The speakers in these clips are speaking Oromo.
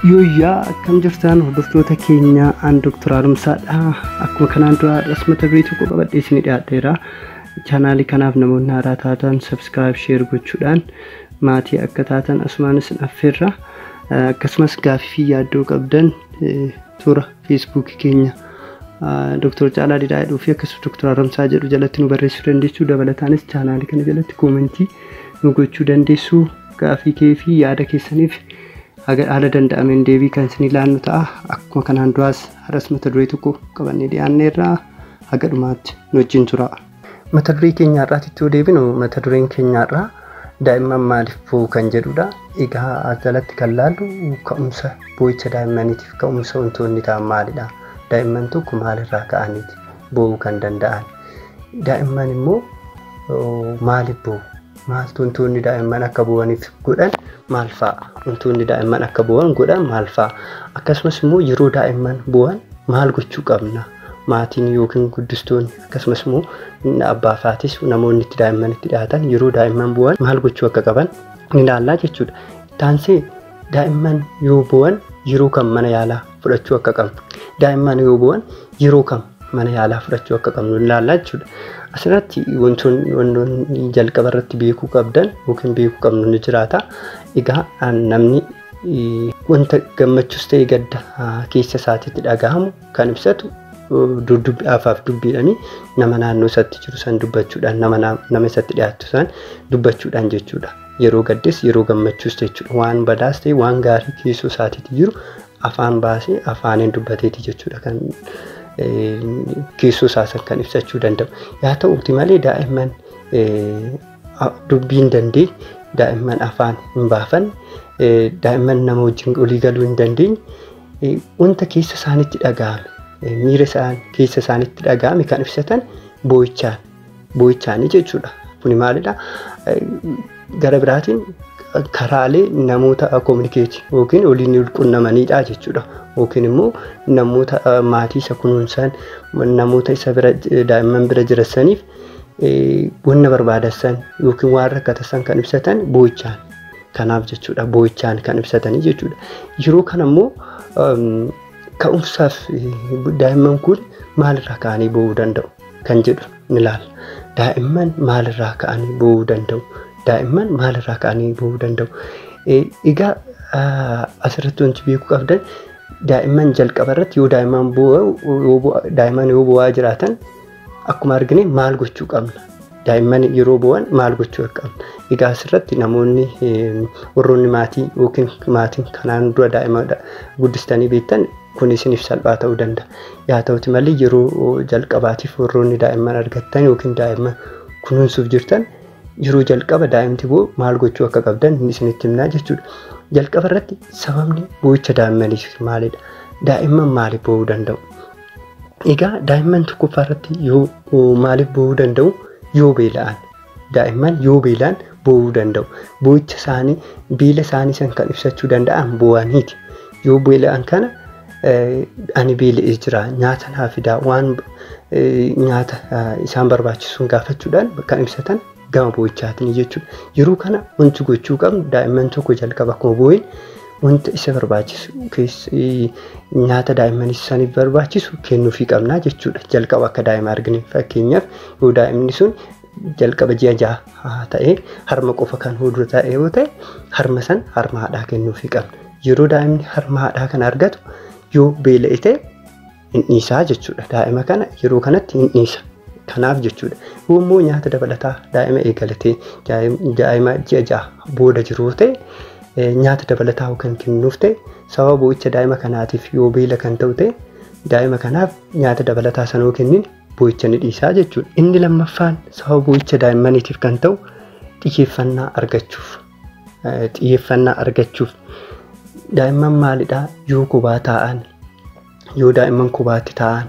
Yooyaa akkam jirtan hordoftoota keenya aan Dr. Haaromsaadha. Akkuma kanaan dura rasmata birii tokko qabadhee isinii dhiyaadheera. Chaanaalii kanaaf namoonni haaraa taatan subscribe share gochuudhaan maatii akka taatan asumaanis affeerra. Akkasumas gaaffii fi yaaddoo qabdan toora Facebook keenya Dr. Caalaa Diidaa jedhuu fi akkasumas Dr. Haaromsaa jedhu jalatti nu barreessuu dandeessu. Dabalataanis chaanaalii kana jalatti koomentii nu gochuu dandeessu. Gaaffii kee fi yaada keessaniif haala danda'ameen deebii kan isin ilaannu ta'a. Akkuma kanaan duraas rasmata durii tokko qabannee dhiyaanneerra. Haga dhumaatti nu wajjin tura. Mata duree keenya irraatti itti deebinu mata dureen keenya irraa daa'imman maaliif boo'u kan jedhudha. Egaa asalatti kan laallu ka'umsa boo'icha daa'immaniitiif ka'umsa wantoonni ta'an maalidha? Daa'imman tokko maalirraa ka'aniiti boo'uu kan danda'an? Daa'imman immoo maaliif boo'u? Maaltu wantoonni daa'imman akka boo'aniif godhan maal fa'a? Wantoonni daa'imman akka boo'an godhan maal fa'a? Akkasumas immoo yeroo daa'imman boo'an maal gochuu qabna? Maatiin yookiin guddistoonni akkasumas immoo abbaa faatis namoonni itti daa'imman itti dhiyaatan yeroo daa'imman boo'an maal gochuu akka qaban ni ilaallaa jechuudha. Taansee daa'imman yoo boo'an yeroo kam mana yaalaa fudhachuu akka qabnu? Daa'imman yoo boo'an yeroo kam mana yaalaa fudhachuu akka qabnu ni ilaallaa jechuudha. Asirratti wantoonni jalqaba irratti beekuu qabdan yookiin beekuu qabnu ni jiraata. Egaa namni wanta gammachuus ta'e gadda keessa isaatiitti dhagahamu kan ibsatu afaaf dubbiidhaanii nama naannoo isaatti jiru san dubbachuudhaan nama isatti dhiyaatu san dubbachuudhaan jechuudha. Yeroo gaddes yeroo gammachuus jechuudha. Waan badaas ta'e waan gaarii keessoo isaatiitti jiru afaan baasee afaaniin dubbateeti jechuudha kan keessoo isaa kan ibsachuu danda'u. Yaa ta'uuti malee daa'imman dubbii hin dandeenye, daa'imman afaan hin baafanne, daa'imman nama wajjin olii galuu hin dandeenye wanta keessa isaaniitti dhagahame miira isaan keessa isaaniitti dhagahame kan ibsatan boo'ichaanii jechuudha. Kuni maalidha? Gara biraatiin karaalee namoota kominikeetii yookiin waliin quunnamanidha jechuudha. Yookiin immoo namoota maatii isa kunuunsan namoota isa bira daa'imman bira jiraniif wanna barbaadan yookiin waan rakkatan kan ibsatan boo'ichaan. Kanaaf jechuudha boo'ichaan kan ibsatanii jechuudha. Yeroo kana immoo ka'umsaaf daa'imman kun maalirraa ka'anii boo'uu danda'u kan jedhu ni ilaalla. Daa'imman maalirraa ka'anii boo'uu danda'u? Daa'imman maalirraa ka'anii boo'uu danda'u? Egaa asirratti wanti beekuu qabdan daa'imman jalqaba irratti yoo daa'imman yoo boo'aa jiraatan akkuma argine maal gochuu qabna? Daa'imman yeroo boo'an maal gochuu qabna? Egaa asirratti namoonni warroonni maatii yookiin maatiin kanaan dura daa'ima guddistanii beektan kun isiniif salphaa ta'uu danda'a. Yaa ta'uti malee yeroo jalqabaatiif warroonni daa'imman argattan yookiin daa'imman kunuunsuuf jirtan yeroo jalqaba daa'imti boo'u maal gochuu akka qabdan isinitti himnaa jechuudha. Jalqaba irratti sababni boo'icha daa'immaniif maalidha? Daa'imman maaliif boo'uu danda'u? Egaa daa'imman tokkoffaa irratti yoo maaliif boo'uu danda'u? Yoo beela'an. Daa'imman yoo beela'an boo'uu danda'u. Boo'icha isaanii beela isaanii san kan ibsachuu danda'an boo'aniiti. Yoo beela'an kana ani beela'ee jira nyaata naa fidaa waan nyaata isaan barbaachisuun gaafachuudhaan kan ibsatan gama boo'ichaatiin jechuudha. Yeroo kana wanti gochuu qabnu daa'imman tokko jalqaba akkuma boo'in wanta isa barbaachisu nyaata daa'imman isaaniif barbaachisu kennuufii qabnaa jechuudha. Jalqaba akka daa'ima argine fakkeenyaaf yoo daa'imni sun jalqaba ji'a 6 ta'ee harma qofa kan hodhu ta'e yoo ta'e harma san harma haadhaa kennuufii qabna. Yeroo daa'imni harma haadhaa kana argatu yoo beela'e ta'e hin dhiisaa jechuudha. Daa'ima kana yeroo kanatti hin dhiisa. Kanaaf jechuudha. Yoommoo nyaata dabalataa daa'ima eegalatee daa'ima ji'a 6 booda jiru ta'e nyaata dabalataa kan kennuuf ta'e sababa boo'icha daa'ima kanaatiif yoo beela kan ta'u ta'e daa'ima kanaaf nyaata dabalataa sanoo kennin boo'icha ni dhiisaa jechuudha. Inni lammaffaan sababa boo'icha daa'immaniitiif kan ta'u xiyyeeffannaa argachuuf. Daa'imman maalidhaa? Yoo kubaa taa'an, yoo daa'imman kubaatti taa'an,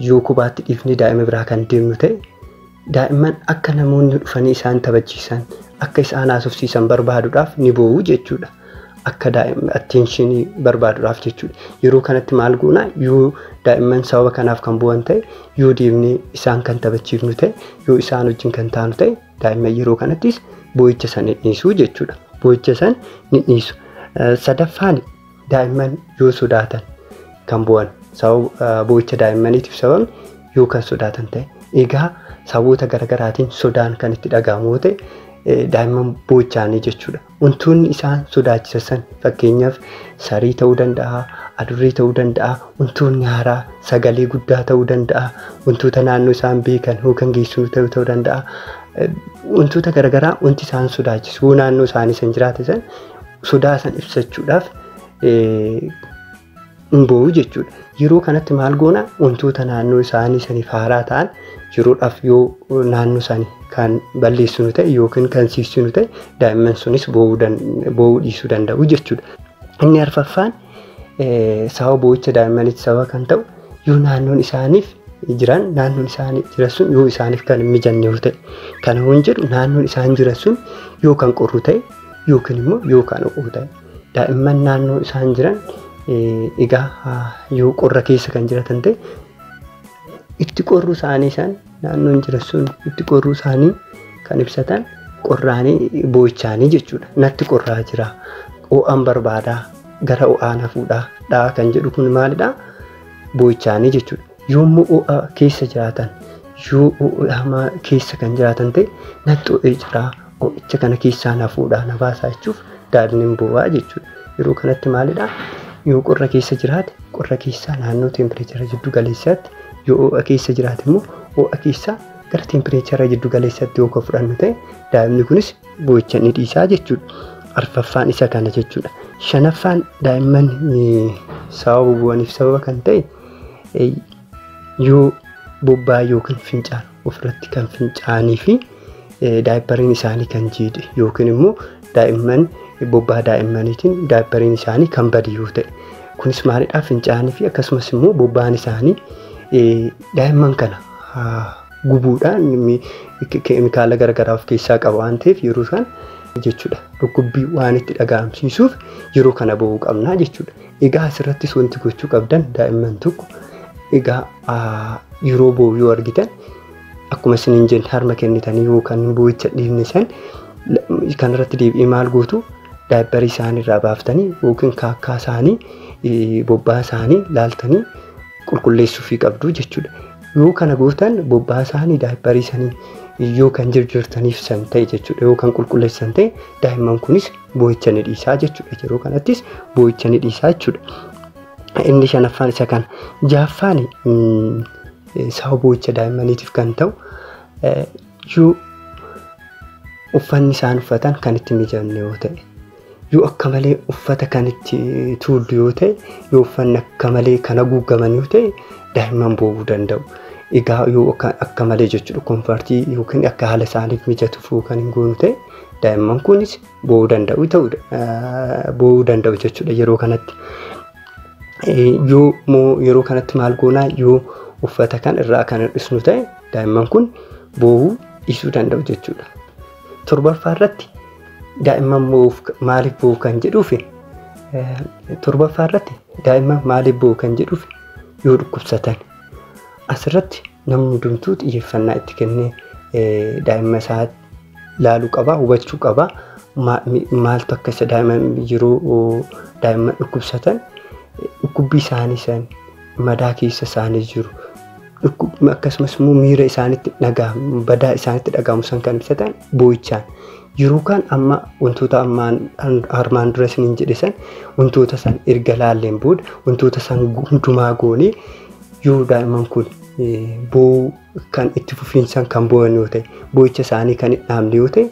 yoo kubaatti dhiifni daa'ima biraa kan deemnu ta'e daa'imman akka namoonni dhufanii isaan taphachiisan akka isaan haasofsiisan barbaaduudhaaf ni boo'u jechuudha. Akka daa'imman attentionii barbaaduudhaaf jechuudha. Yeroo kanatti maal goona? Yoo daa'imman sababa kanaaf kan boo'an ta'e yoo deemnee isaan kan taphachiifnu ta'e yoo isaan wajjin kan taanu ta'e daa'imman yeroo kanattis boo'icha san ni dhiisu jechuudha. Boo'icha san ni dhiisu. Sadaffaan daa'imman yoo sodaatan kan bu'an sababa boo'icha daa'immaniitiif sababni yoo kan sodaatan ta'e egaa sababoota garaagaraatiin sodaan kan itti dhaga'amu ta'e daa'imman boo'ichaanii jechuudha. Wantoonni isaan sodaachisan fakkeenyaaf sarii ta'uu danda'a, adurree ta'uu danda'a, wantoonni haaraa sagalee guddaa ta'uu danda'a, wantoota naannoo isaan beekan yookaan geessuu ta'uu danda'a. Wantoota garaagaraa wanti isaan sodaachisu naannoo isaanii san jiraate san sodaa san ibsachuudhaaf hin boo'u jechuudha. Yeroo kanatti maal goona wantoota naannoo isaanii saniif haaraa ta'an yeroodhaaf yoo naannoo isaanii kan balleessinu ta'e yookiin kan siisinu ta'e daa'imman sunis boo'uu dhiisuu danda'u jechuudha. Inni arfaffaan sababa boo'icha daa'immaniitti sababa kan ta'u yoo naannoon isaaniif jiran naannoon isaanii jiran sun yoo isaaniif kan hin mijanne yoo ta'e kana waan jedhu naannoon isaan jiran sun yoo kan qorru ta'e yookiin immoo yoo kan ho'u ta'e daa'imman naannoo isaan jiran egaa yoo qorra keessa kan jiratan ta'e itti qorruu isaanii isaan naannoon jiran sun itti qorruu isaanii kan ibsatan qorraanii boo'ichaanii jechuudha. Natti qorraa jira ho'aan barbaadaa gara ho'aan hafuudhaa dhaa kan jedhu kun maalidhaa boo'ichaanii jechuudha. Yommuu ho'a keessa jiraatan yoo ho'a keessa kan jiraatan ta'e natti ho'ee jira ho'icha kana keessaa hafuudhaa na baasaa jechuuf daa'imni boo'aa jechuudha. Yeroo kanatti maalidhaa yoo qorra keessa jiraate qorra keessaa naannoo teempireechara jiddu galeessaatti yoo ho'a keessa jiraate immoo ho'a keessaa gara teempireechara jiddu galeessaatti yoo ka fudhannu ta'e daa'imni kunis boo'icha ni dhiisaa jechuudha. Arfaffaan isa kana jechuudha. Shanaffaan daa'imman sababa bu'aniif sababa kan ta'e yoo bobbaa yookiin fincaan ofirratti kan fincaanii fi daa'ippariin isaanii kan jiidhe yookiin immoo daa'imman bobbaa daa'immaniitiin daa'ippariin isaanii kan bade yoo ta'e kunis maalidhaa fincaanii fi akkasumas immoo bobbaan isaanii daa'imman kana gubuudhaan keemikaala garaagaraa of keessaa qaba waan ta'eef yeroo isaan jechuudha dhukkubbii waan itti dhaga'amsiisuuf yeroo kana ba'uu qabnaa jechuudha. Egaa asirrattis wanti gochuu qabdan daa'imman tokko egaa yeroo boo'u yoo argitan akkuma isiniin jenne harma kennitanii yookaan boo'icha dhiifne san kanarratti deebi'ee maal gootu daa'ipparii isaanii irraa baaftanii yookiin kaakkaa isaanii bobbaa isaanii laaltanii qulqulleessuufii qabdu jechuudha. Yoo kana gootan bobbaa isaanii daa'ipparii isaanii yoo kan jirjirtaniif san ta'e jechuudha yoo kan qulqulleessan ta'e daa'imman kunis boo'icha ni dhiisaa jechuudha. Yeroo kanattis boo'icha ni dhiisaa jechuudha. Inni shanaffaan isa kana. Jaaffaan sababa boo'icha daa'immaniitiif kan ta'u yoo uffanni isaan uffatan kan itti mijanne yoo ta'e yoo akka malee uffata kan itti tuullu yoo ta'e yoo uffanni akka malee kan haguugaman yoo ta'e daa'imman boo'uu danda'u. Egaa yoo akka malee jechuudha koomfartii yookiin akka haala isaaniif mijatuuf kan hin goonu ta'e daa'imman kunis boo'uu danda'u jechuudha yeroo kanatti. Yeroo kanatti maal goonaa yoo uffata kan irraa kan hir'isnu ta'e daa'imman kun boo'uu dhiisuu danda'u jechuudha. Torbaffaa irratti daa'imman maaliif boo'u kan jedhuuf yoo dhukkubsatan asirratti namni hundumtuu xiyyeeffannaa itti kennee daa'imma isaa laaluu qaba hubachuu qaba. Maaltu akka isa daa'imman yeroo daa'imman dhukkubsatan dhukkubbii isaanii san madaa keessa isaanii jiru akkasumas immoo miira isaaniitti dhaga'amu badaa isaaniitti dhaga'amu san kan ibsatan boo'ichaan yeroo kan amma wantoota armaan dura isiniin jedhe san wantoota san erga laalleen booda wantoota san hundumaa goonee yoo daa'imman kun boo'uu kan itti fufiinsan kan boo'an yoo ta'e boo'icha isaanii kan hin dhaabne yoo ta'e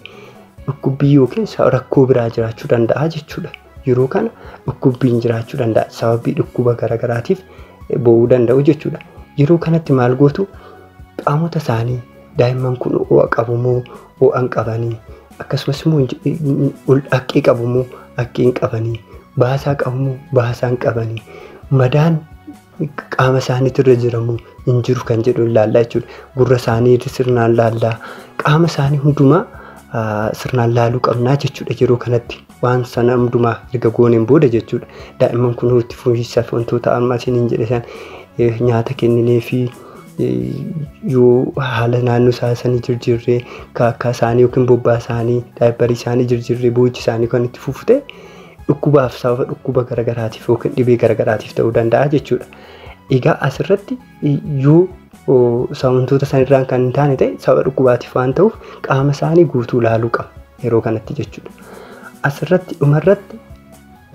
dhukkubbii yookiin rakkoo biraa jiraachuu danda'a jechuudha. Yeroo kana dhukkubbiin jiraachuu danda'a sababii dhukkuba garaagaraatiif boo'uu danda'u jechuudha. Yeroo kanatti maal gootu qaamota isaanii daa'imman kun ho'a qabu moo ho'a hin qabanii akkasumas immoo haqqee qabu moo haqqee hin qabanii baasaa qabu moo baasaa hin qabanii madaan qaama isaaniitti irra jiramu hin jiru kan jedhu ilaallaa jechuudha. Gurra isaanii sirnaan laallaa qaama isaanii hundumaa sirnaan laaluu qabnaa jechuudha. Yeroo kanatti waan sana hundumaa erga gooneen booda jechuudha. Daa'imman kun itti fufiinsaaf wantoota amma isiniin jedhe san nyaata kenninee fi yoo haala naannoo isaanii jirjirree kaakkaa isaanii yookiin bobbaa isaanii daa'ipparii isaanii jirjirree boo'ichi isaanii kan itti fufu ta'e dhukkubaaf sababa dhukkuba garagaraatiif yookiin dhibee garagaraatiif ta'uu danda'a jechuudha. Egaa asirratti yoo wantoota sanirraan kan hin taane ta'e sababa dhukkubaatiif waan ta'uuf qaama isaanii guutuu ilaaluu qaba yeroo kanatti jechuudha. Asirratti dhumarratti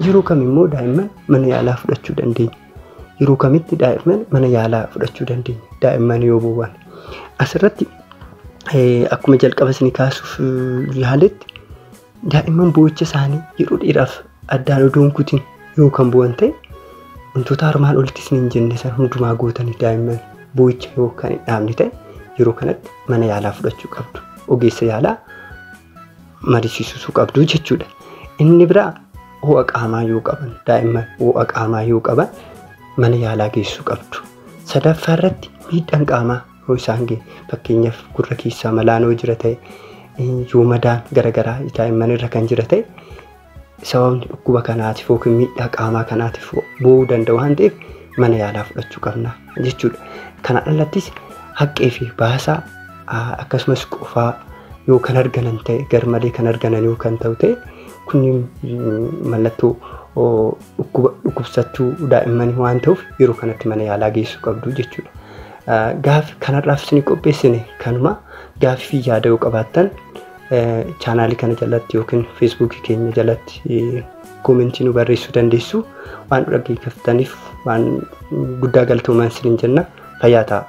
yeroo kamimmoo daa'imman mana yaalaa fudhachuu dandeenya. Yeroo kamitti daa'imman mana yaalaa fudhachuu dandeenya daa'imman yoo boowwan. Asirratti akkuma jalqaba isin kaasuuf yaaletti daa'imman boo'icha isaanii yeroo dheeraaf addaan odoon kutin yoo kan bu'an ta'e wantoota armaan olitti isin jenne san hundumaa gootanii daa'imman boo'icha yoo kan hin dhaabne ta'e yeroo kanatti mana yaalaa fudhachuu qabdu. Ogeessa yaalaa mariisisuu qabdu jechuudha. Inni biraa ho'a qaamaa yoo qaban daa'imman ho'a qaamaa yoo qaban mana yaalaa geessuu qabdu. Sadaffaa irratti miidhaan qaamaa yoo isaan ga'e fakkeenyaaf gurra keessaa malaanoo jira ta'e yoo madaan garagaraa daa'imman irra kan jira ta'e sababni dhukkuba kanaatiif yookiin miidhaa qaamaa kanaatiif bu'uu danda'u waan ta'eef mana yaalaa fudhachuu qabna jechuudha. Kana dhalattis haqqee fi baasaa akkasumas qofaa yoo kan arganan ta'e garmalee kan arganan yoo kan ta'u ta'e kunniin mallattoo dhukkubsachuu daa'immanii waan ta'uuf yeroo kanatti mana yaalaa geessuu qabdu jechuudha. Gaaffii kanarraaf isin qopheessine kanuma gaaffii yaada yoo qabaattan chaanaalii kana jalatti yookiin feesbuukii keenya jalatti koomentii nu barreessuu dandeessu. Waan dhaggeeffattaniif waan guddaa galatoomaa isiniin jenna. Fayyaa ta'aa.